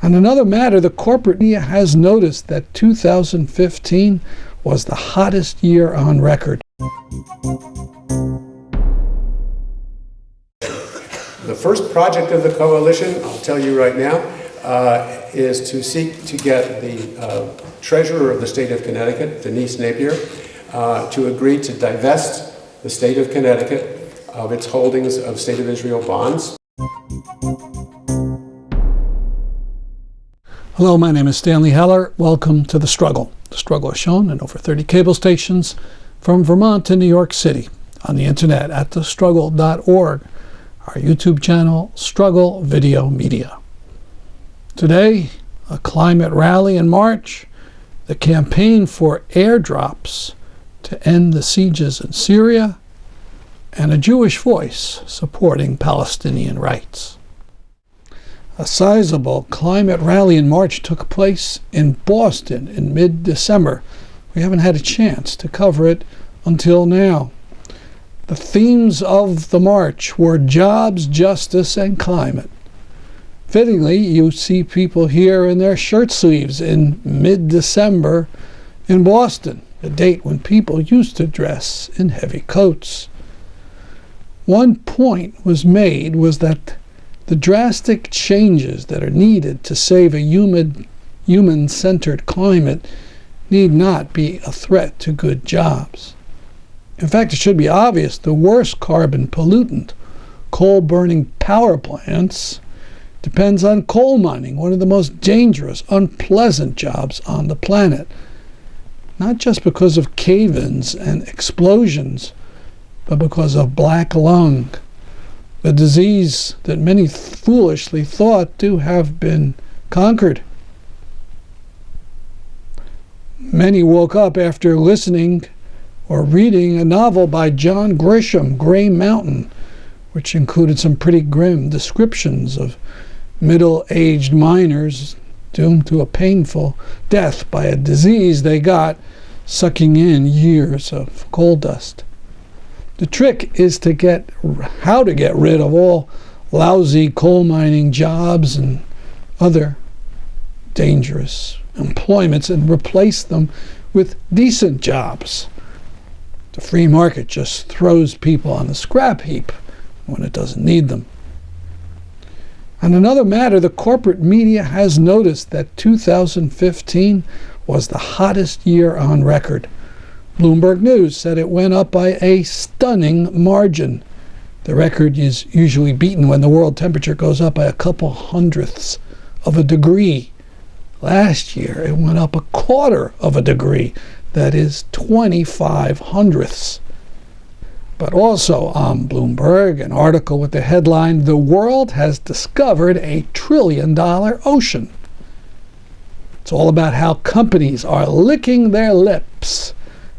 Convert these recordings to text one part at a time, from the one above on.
On another matter, the corporate media has noticed that 2015 was the hottest year on record. The first project of the coalition, I'll tell you right now, is to seek to get the Treasurer of the state of Connecticut, Denise Nappier, to agree to divest the state of Connecticut of its holdings of State of Israel bonds. Hello, my name is Stanley Heller. Welcome to The Struggle. The Struggle is shown in over 30 cable stations from Vermont to New York City, on the internet at thestruggle.org, our YouTube channel, Struggle Video Media. Today, a climate rally in March, the campaign for airdrops to end the sieges in Syria, and a Jewish voice supporting Palestinian rights. A sizable climate rally in March took place in Boston in mid-December. We haven't had a chance to cover it until now. The themes of the march were jobs, justice, and climate. Fittingly, you see people here in their shirt sleeves in mid-December in Boston, a date when people used to dress in heavy coats. One point was made was that the drastic changes that are needed to save a human-centered climate need not be a threat to good jobs. In fact, it should be obvious the worst carbon pollutant, coal-burning power plants, depends on coal mining, one of the most dangerous, unpleasant jobs on the planet. Not just because of cave-ins and explosions, but because of black lung, a disease that many foolishly thought to have been conquered. Many woke up after listening or reading a novel by John Grisham, Gray Mountain, which included some pretty grim descriptions of middle-aged miners doomed to a painful death by a disease they got sucking in years of coal dust. The trick is how to get rid of all lousy coal mining jobs and other dangerous employments and replace them with decent jobs. The free market just throws people on the scrap heap when it doesn't need them. On another matter, the corporate media has noticed that 2015 was the hottest year on record. Bloomberg News said it went up by a stunning margin. The record is usually beaten when the world temperature goes up by a couple hundredths of a degree. Last year, it went up a quarter of a degree. That is 25 hundredths. But also on Bloomberg, an article with the headline, "The World Has Discovered a $1 Trillion Ocean." It's all about how companies are licking their lips,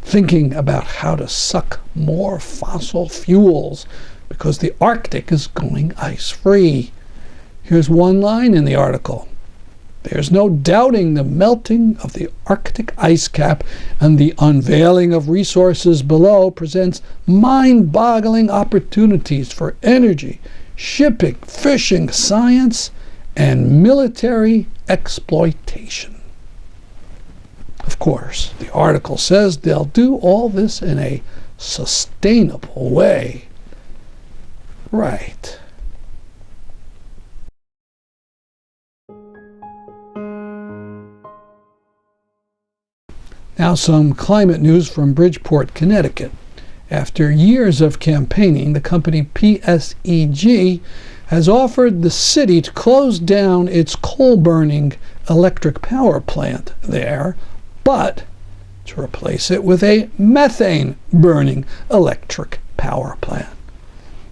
thinking about how to suck more fossil fuels because the Arctic is going ice-free. Here's one line in the article. "There's no doubting the melting of the Arctic ice cap and the unveiling of resources below presents mind-boggling opportunities for energy, shipping, fishing, science, and military exploitation." Of course, the article says they'll do all this in a sustainable way. Right. Now some climate news from Bridgeport, Connecticut. After years of campaigning, the company PSEG has offered the city to close down its coal-burning electric power plant there, but to replace it with a methane-burning electric power plant.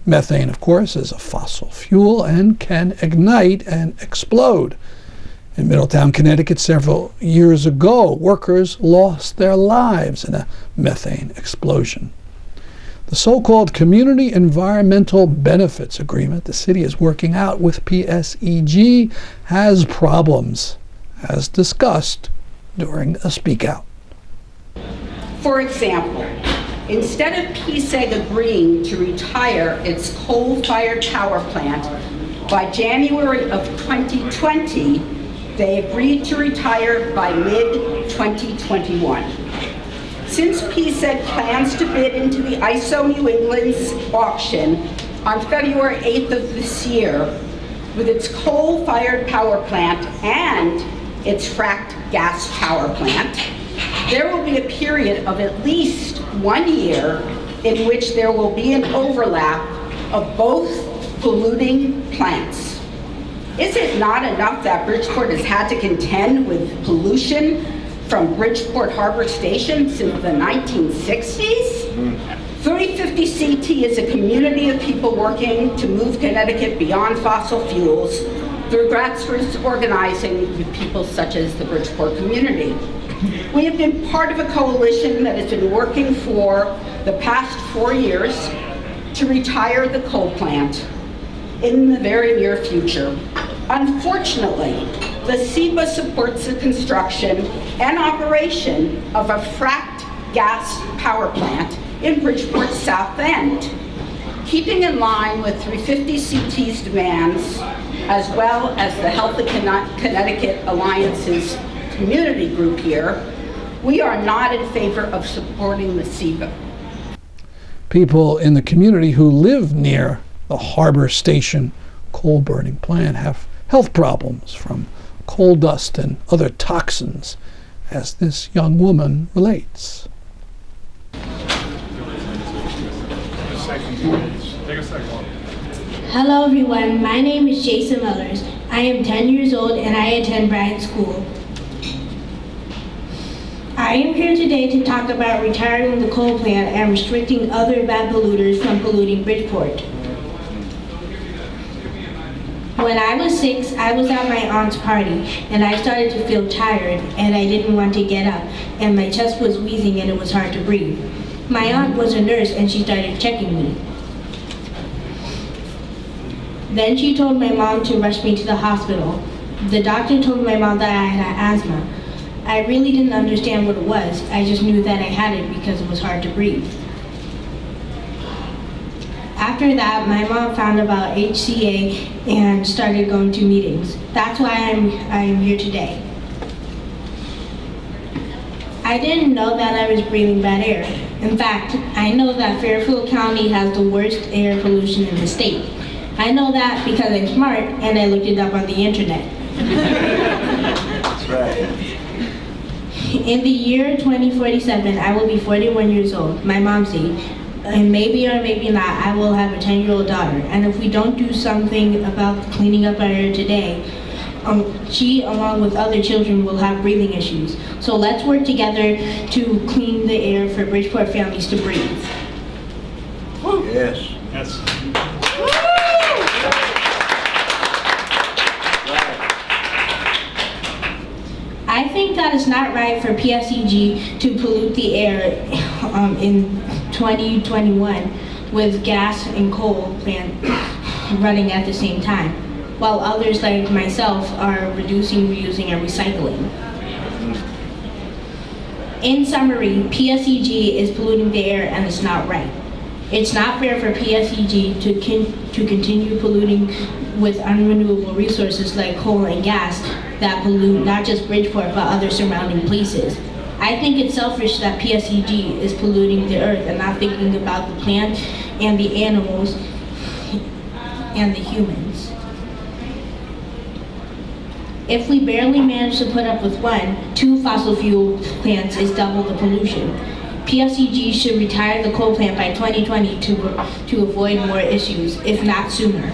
Methane, of course, is a fossil fuel and can ignite and explode. In Middletown, Connecticut, several years ago, workers lost their lives in a methane explosion. The so-called Community Environmental Benefits Agreement the city is working out with PSEG has problems, as discussed during a speak out. For example, instead of PSEG agreeing to retire its coal-fired power plant by January of 2020, They agreed to retire by mid-2021. Since PSEG plans to bid into the ISO New England's auction on February 8th of this year, with its coal-fired power plant and its fracked gas power plant, there will be a period of at least 1 year in which there will be an overlap of both polluting plants. Is it not enough that Bridgeport has had to contend with pollution from Bridgeport Harbor Station since the 1960s? 3050 CT is a community of people working to move Connecticut beyond fossil fuels through grassroots organizing with people such as the Bridgeport community. We have been part of a coalition that has been working for the past 4 years to retire the coal plant in the very near future. Unfortunately, the SEBA supports the construction and operation of a fracked gas power plant in Bridgeport's South End. Keeping in line with 350 CT's demands, as well as the Healthy Connecticut Alliance's community group here, we are not in favor of supporting the SEBA. People in the community who live near the Harbor Station coal burning plant have health problems from coal dust and other toxins, as this young woman relates. Hello everyone, my name is Jaysa Mellers. I am 10 years old and I attend Bryant School. I am here today to talk about retiring the coal plant and restricting other bad polluters from polluting Bridgeport. When I was 6, I was at my aunt's party and I started to feel tired and I didn't want to get up and my chest was wheezing and it was hard to breathe. My aunt was a nurse and she started checking me. Then she told my mom to rush me to the hospital. The doctor told my mom that I had asthma. I really didn't understand what it was. I just knew that I had it because it was hard to breathe. After that, my mom found about HCA and started going to meetings. That's why I'm here today. I didn't know that I was breathing bad air. In fact, I know that Fairfield County has the worst air pollution in the state. I know that because I'm smart and I looked it up on the internet. That's right. In the year 2047, I will be 41 years old, my mom's age, and maybe or maybe not, I will have a 10-year-old daughter. And if we don't do something about cleaning up our air today, she, along with other children, will have breathing issues. So let's work together to clean the air for Bridgeport families to breathe. Yes. Yes. I think that it's not right for PSEG to pollute the air in 2021 with gas and coal plant running at the same time, while others like myself are reducing, reusing, and recycling. In summary, PSEG is polluting the air and it's not right. It's not fair for PSEG to continue polluting with unrenewable resources like coal and gas that pollute not just Bridgeport but other surrounding places. I think it's selfish that PSEG is polluting the earth and not thinking about the plants and the animals and the humans. If we barely manage to put up with 2 fossil fuel plants is double the pollution. PSEG should retire the coal plant by 2020 to avoid more issues, if not sooner.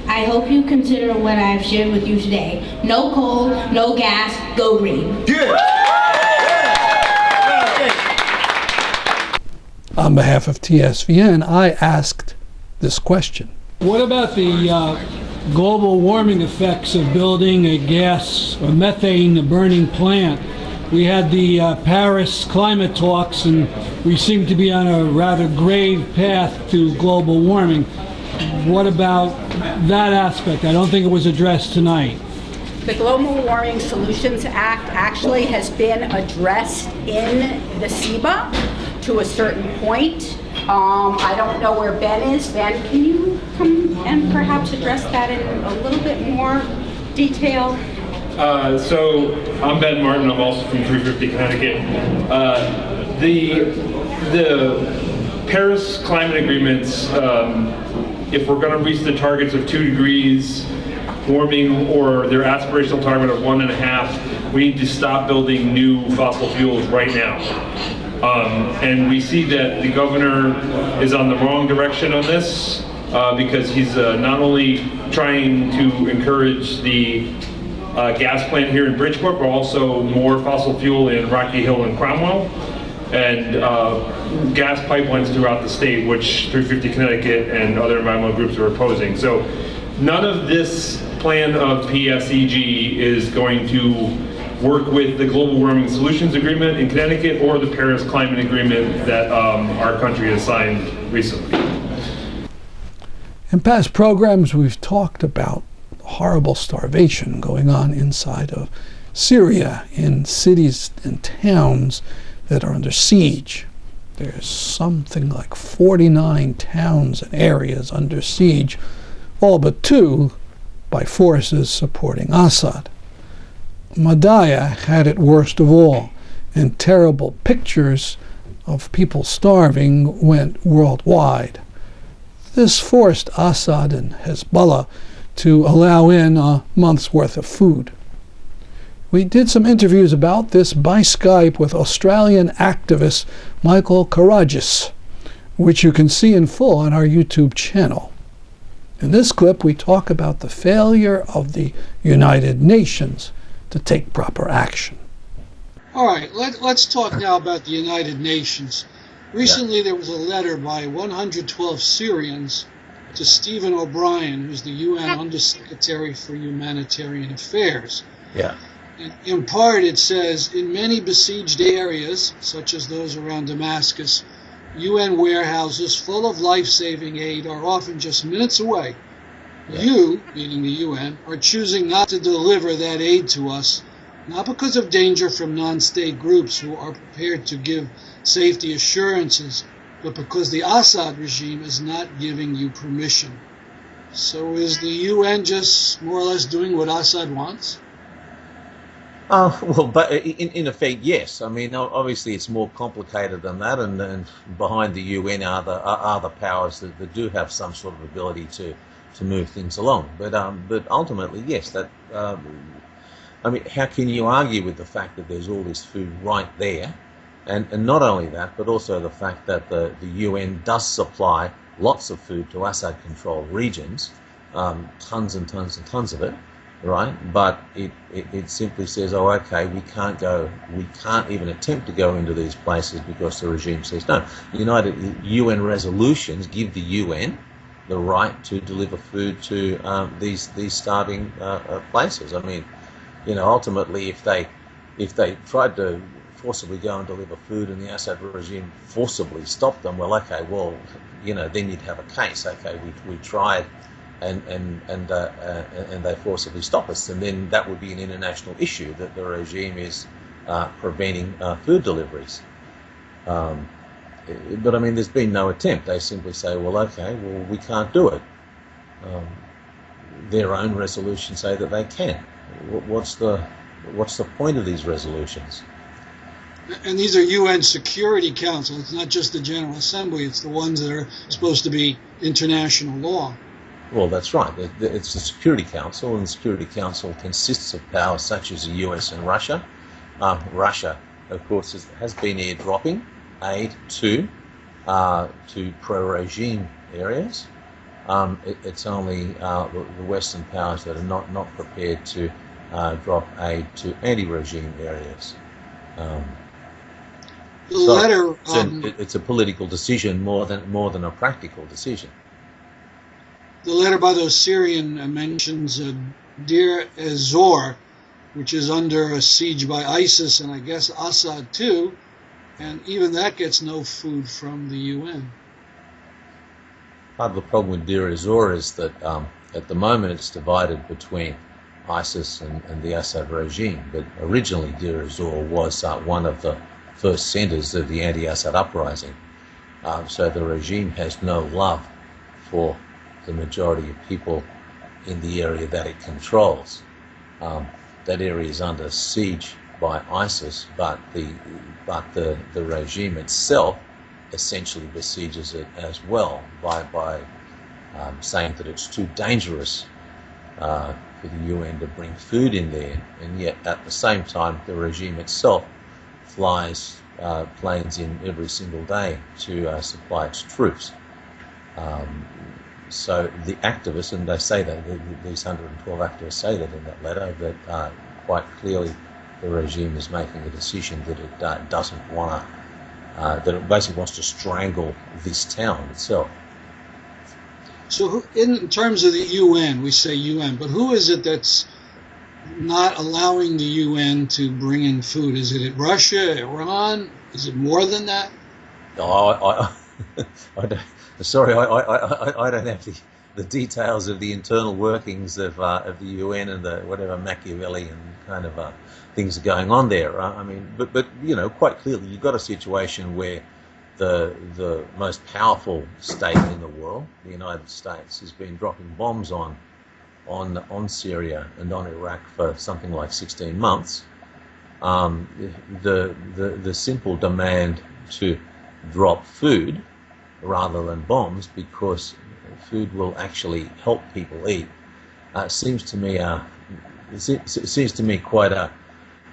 I hope you consider what I've shared with you today. No coal, no gas, go green. On behalf of TSVN, I asked this question. What about the global warming effects of building a gas or methane burning plant? We had the Paris climate talks and we seem to be on a rather grave path to global warming. What about that aspect? I don't think it was addressed tonight. The Global Warming Solutions Act actually has been addressed in the SEBA to a certain point. I don't know where Ben is. Ben, can you come and perhaps address that in a little bit more detail? So I'm Ben Martin. I'm also from 350 Connecticut. The Paris climate agreements, if we're going to reach the targets of 2 degrees warming or their aspirational target of 1.5, we need to stop building new fossil fuels right now. And we see that the governor is on the wrong direction on this because he's not only trying to encourage the gas plant here in Bridgeport, but also more fossil fuel in Rocky Hill and Cromwell, and gas pipelines throughout the state, which 350 Connecticut and other environmental groups are opposing. So none of this plan of PSEG is going to work with the Global Warming Solutions Agreement in Connecticut or the Paris Climate Agreement that our country has signed recently. In past programs, we've talked about horrible starvation going on inside of Syria in cities and towns that are under siege. There's something like 49 towns and areas under siege, all but 2 by forces supporting Assad. Madaya had it worst of all, and terrible pictures of people starving went worldwide. This forced Assad and Hezbollah to allow in a month's worth of food. We did some interviews about this by Skype with Australian activist Michael Karadjis, which you can see in full on our YouTube channel. In this clip, we talk about the failure of the United Nations to take proper action. All right, let's talk now about the United Nations. Recently, there was a letter by 112 Syrians to Stephen O'Brien, who's the UN Undersecretary for Humanitarian Affairs. Yeah. And in part, it says, in many besieged areas, such as those around Damascus, UN warehouses full of life-saving aid are often just minutes away. Yeah. You, meaning the UN, are choosing not to deliver that aid to us, not because of danger from non-state groups who are prepared to give safety assurances, but because the Assad regime is not giving you permission. So is the UN just more or less doing what Assad wants? Well, but in effect, yes. I mean, obviously, it's more complicated than that, and behind the UN are the powers that do have some sort of ability to move things along. But ultimately, yes. That I mean, how can you argue with the fact that there's all this food right there, and not only that, but also the fact that the UN does supply lots of food to Assad-controlled regions, tons and tons and tons of it. Right, but it simply says, oh, okay, we can't even attempt to go into these places because the regime says no. UN resolutions give the UN the right to deliver food to these starving places. I mean, ultimately, if they tried to forcibly go and deliver food and the Assad regime forcibly stopped them, well, okay, well, then you'd have a case. Okay, we tried. And they forcibly stop us, and then that would be an international issue that the regime is preventing food deliveries. But I mean, there's been no attempt. They simply say, well, okay, well, we can't do it. Their own resolutions say that they can. What's the point of these resolutions? And these are UN Security Council. It's not just the General Assembly. It's the ones that are supposed to be international law. Well, that's right. It's the Security Council, and the Security Council consists of powers such as the US and Russia. Russia, of course, has been airdropping aid to pro-regime areas. It's only the Western powers that are not prepared to drop aid to anti-regime areas. It's a political decision more than a practical decision. The letter by those Syrian mentions Deir ez-Zor, which is under a siege by ISIS and I guess Assad too, and even that gets no food from the UN. Part of the problem with Deir ez-Zor is that at the moment it's divided between ISIS and the Assad regime, but originally Deir ez-Zor was one of the first centers of the anti-Assad uprising. So the regime has no love for the majority of people in the area that it controls. That area is under siege by ISIS, but the regime itself essentially besieges it as well by saying that it's too dangerous for the UN to bring food in there, and yet at the same time the regime itself flies planes in every single day to supply its troops. So the activists, and they say that, these 112 activists say that in that letter, that quite clearly the regime is making a decision that it doesn't want to, that it basically wants to strangle this town itself. So in terms of the UN, we say UN, but who is it that's not allowing the UN to bring in food? Is it Russia, Iran? Is it more than that? I don't, sorry, I don't have the details of the internal workings of the UN and the whatever Machiavellian kind of things are going on there. I mean, but you know, quite clearly you've got a situation where the most powerful state in the world, the United States, has been dropping bombs on Syria and on Iraq for something like 16 months. The simple demand to drop food rather than bombs, because food will actually help people eat, seems to me quite a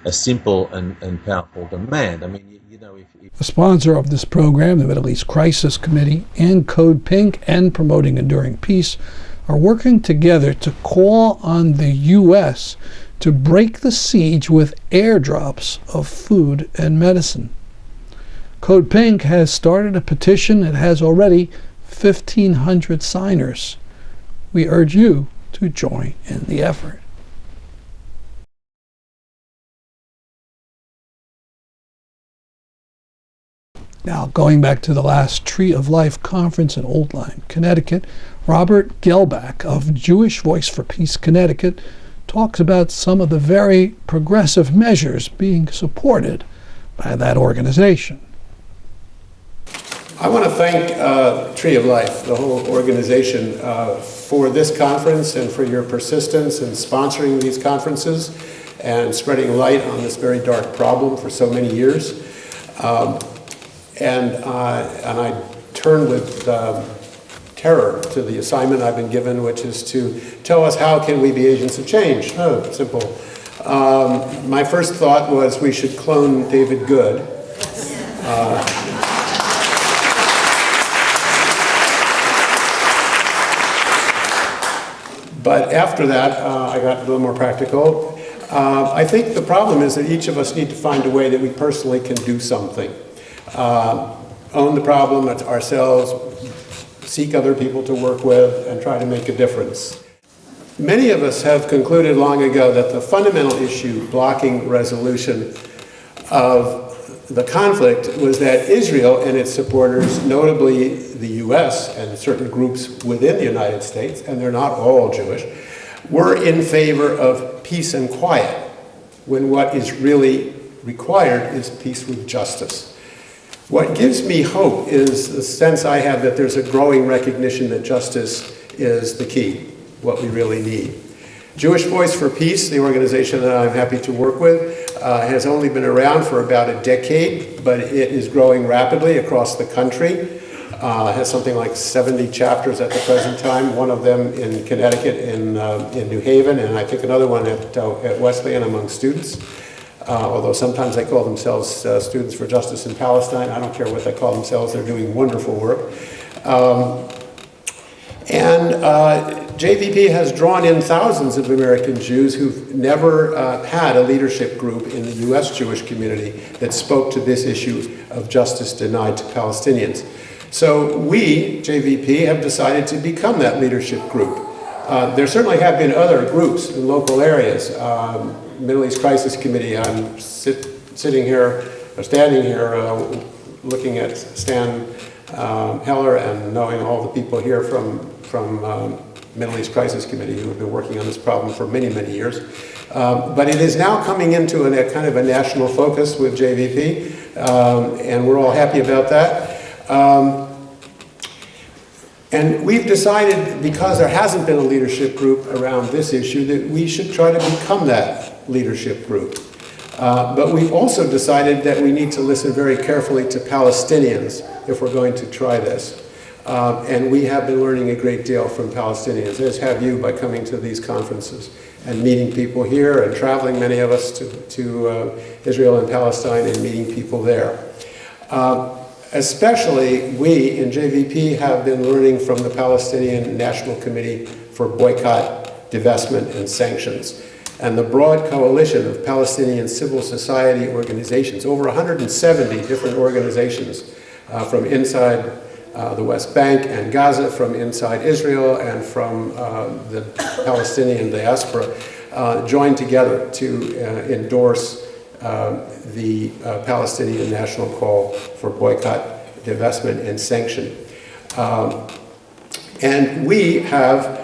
simple and powerful demand. I mean, you know, if The sponsor of this program, the Middle East Crisis Committee, and Code Pink and Promoting Enduring Peace are working together to call on the U.S. to break the siege with airdrops of food and medicine. Code Pink has started a petition. It has already 1,500 signers. We urge you to join in the effort. Now, going back to the last Tree of Life conference in Old Lyme, Connecticut, Robert Gelbach of Jewish Voice for Peace Connecticut talks about some of the very progressive measures being supported by that organization. I want to thank Tree of Life, the whole organization, for this conference and for your persistence in sponsoring these conferences and spreading light on this very dark problem for so many years. And I turn with terror to the assignment I've been given, which is to tell us how can we be agents of change. Oh, simple. My first thought was we should clone David Good. But after that, I got a little more practical. I think the problem is that each of us need to find a way that we personally can do something. Own the problem ourselves, seek other people to work with, and try to make a difference. Many of us have concluded long ago that the fundamental issue blocking resolution of the conflict was that Israel and its supporters, notably the US and certain groups within the United States, and they're not all Jewish, were in favor of peace and quiet, when what is really required is peace with justice. What gives me hope is the sense I have that there's a growing recognition that justice is the key, what we really need. Jewish Voice for Peace, the organization that I'm happy to work with, has only been around for about a decade, but it is growing rapidly across the country. Has something like 70 chapters at the present time, one of them in Connecticut, in New Haven, and I think another one at Wesleyan among students. Although sometimes they call themselves Students for Justice in Palestine. I don't care what they call themselves, they're doing wonderful work. JVP has drawn in thousands of American Jews who've never had a leadership group in the US Jewish community that spoke to this issue of justice denied to Palestinians. So we, JVP, have decided to become that leadership group. There certainly have been other groups in local areas. Middle East Crisis Committee, I'm standing here looking at Stan Heller and knowing all the people here from Middle East Crisis Committee who have been working on this problem for many, many years. But it is now coming into a kind of a national focus with JVP, and we're all happy about that. And we've decided, because there hasn't been a leadership group around this issue, that we should try to become that leadership group. But we've also decided that we need to listen very carefully to Palestinians if we're going to try this. And we have been learning a great deal from Palestinians, as have you, by coming to these conferences and meeting people here and traveling, many of us, to Israel and Palestine and meeting people there. Especially we in JVP have been learning from the Palestinian National Committee for Boycott, Divestment, and Sanctions, and the broad coalition of Palestinian civil society organizations, over 170 different organizations from inside the West Bank and Gaza, from inside Israel, and from the Palestinian diaspora, joined together to endorse the Palestinian national call for boycott, divestment, and sanction. And we have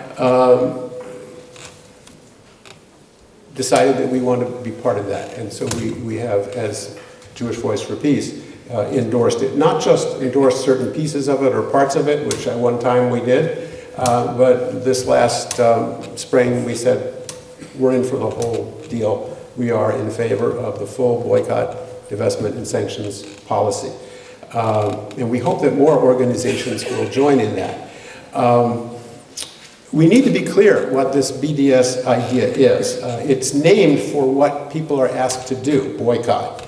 decided that we want to be part of that. And so we have, as Jewish Voice for Peace, endorsed it. Not just endorsed certain pieces of it or parts of it, which at one time we did, but this last spring we said, we're in for the whole deal. We are in favor of the full boycott, divestment, and sanctions policy. And we hope that more organizations will join in that. We need to be clear what this BDS idea is. It's named for what people are asked to do: boycott,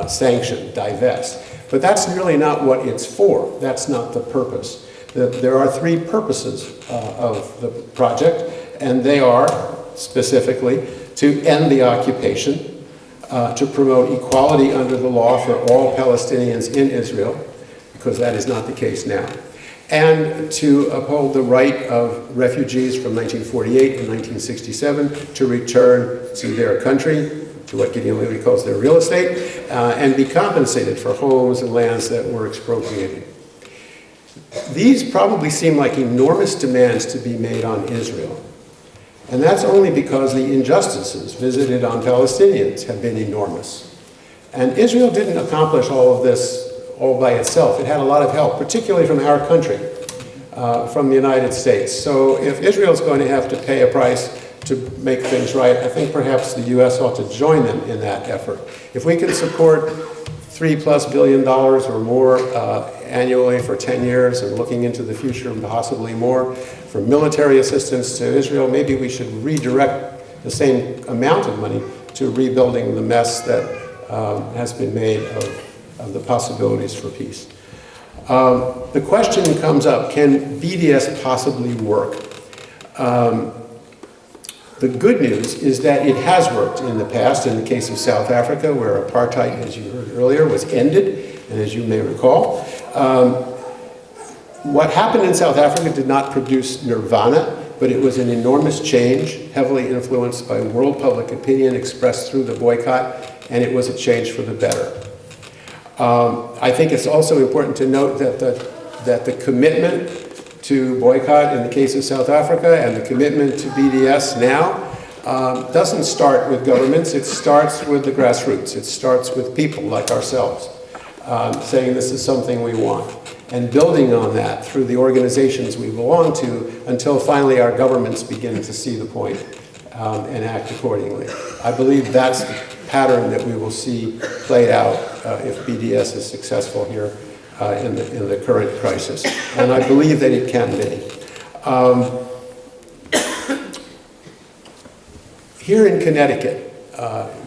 sanction, divest. But that's really not what it's for. That's not the purpose. There are three purposes of the project, and they are specifically to end the occupation, to promote equality under the law for all Palestinians in Israel, because that is not the case now, and to uphold the right of refugees from 1948 and 1967 to return to their country, to what Gideon Levy calls their real estate, and be compensated for homes and lands that were expropriated. These probably seem like enormous demands to be made on Israel. And that's only because the injustices visited on Palestinians have been enormous. And Israel didn't accomplish all of this all by itself. It had a lot of help, particularly from our country, from the United States. So if Israel's going to have to pay a price to make things right, I think perhaps the U.S. ought to join them in that effort. If we can support $3+ billion or more annually for 10 years and looking into the future and possibly more for military assistance to Israel, maybe we should redirect the same amount of money to rebuilding the mess that has been made of the possibilities for peace. The question comes up, can BDS possibly work? The good news is that it has worked in the past, in the case of South Africa, where apartheid, as you heard earlier, was ended, and as you may recall. What happened in South Africa did not produce nirvana, but it was an enormous change, heavily influenced by world public opinion expressed through the boycott, and it was a change for the better. I think it's also important to note that the commitment to boycott in the case of South Africa and the commitment to BDS now doesn't start with governments, it starts with the grassroots. It starts with people like ourselves saying this is something we want, and building on that through the organizations we belong to until finally our governments begin to see the point and act accordingly. I believe that's the pattern that we will see played out if BDS is successful here in the current crisis, and I believe that it can be. Here in Connecticut,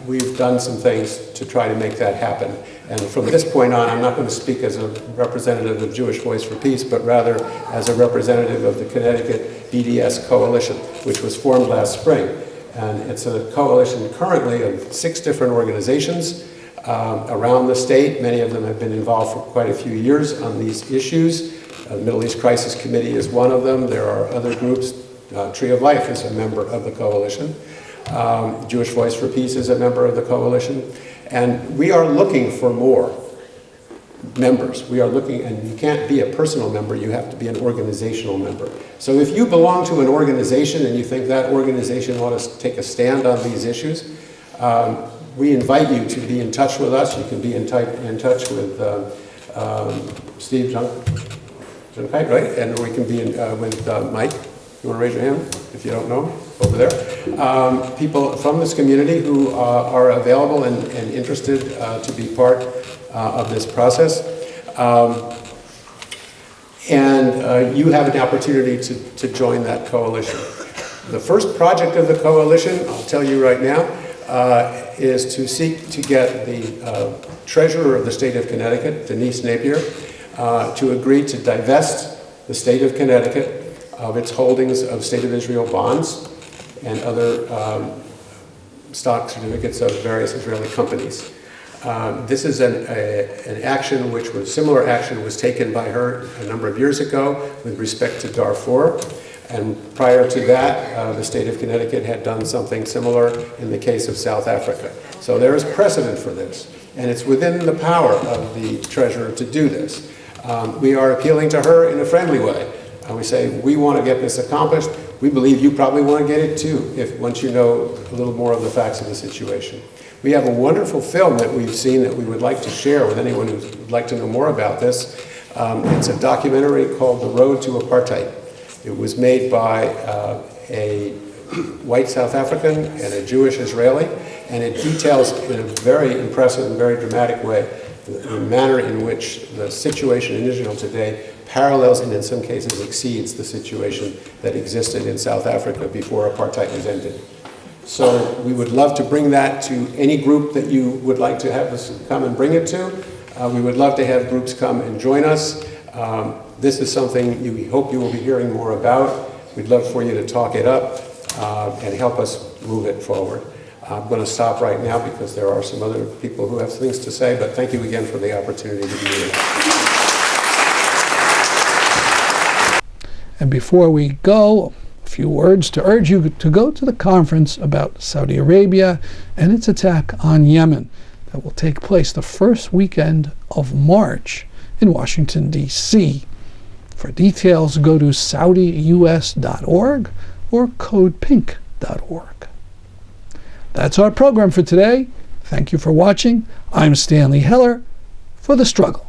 we've done some things to try to make that happen, and from this point on, I'm not going to speak as a representative of Jewish Voice for Peace, but rather as a representative of the Connecticut BDS Coalition, which was formed last spring, and it's a coalition currently of 6 different organizations around the state. Many of them have been involved for quite a few years on these issues. The Middle East Crisis Committee is one of them. There are other groups. Tree of Life is a member of the coalition. Jewish Voice for Peace is a member of the coalition. And we are looking for more members. We are looking, and you can't be a personal member, you have to be an organizational member. So if you belong to an organization and you think that organization ought to take a stand on these issues, we invite you to be in touch with us. You can be in touch with Steve Okay, right? And we can be with Mike. You want to raise your hand if you don't know? Over there. People from this community who are available and interested to be part of this process. And you have an opportunity to join that coalition. The first project of the coalition, I'll tell you right now, is to seek to get the Treasurer of the state of Connecticut, Denise Nappier, to agree to divest the state of Connecticut of its holdings of State of Israel bonds and other stock certificates of various Israeli companies. This is an action which was, similar action was taken by her a number of years ago with respect to Darfur. And prior to that, the state of Connecticut had done something similar in the case of South Africa. So there is precedent for this. And it's within the power of the treasurer to do this. We are appealing to her in a friendly way. We say, we want to get this accomplished. We believe you probably want to get it too, once you know a little more of the facts of the situation. We have a wonderful film that we've seen that we would like to share with anyone who would like to know more about this. It's a documentary called The Road to Apartheid. It was made by a white South African and a Jewish Israeli, and it details in a very impressive and very dramatic way the manner in which the situation in Israel today parallels and in some cases exceeds the situation that existed in South Africa before apartheid was ended. So we would love to bring that to any group that you would like to have us come and bring it to. We would love to have groups come and join us. This is something we hope you will be hearing more about. We'd love for you to talk it up and help us move it forward. I'm going to stop right now because there are some other people who have things to say, but thank you again for the opportunity to be here. And before we go, a few words to urge you to go to the conference about Saudi Arabia and its attack on Yemen that will take place the first weekend of March in Washington, D.C. For details, go to saudius.org or codepink.org. That's our program for today. Thank you for watching. I'm Stanley Heller for The Struggle.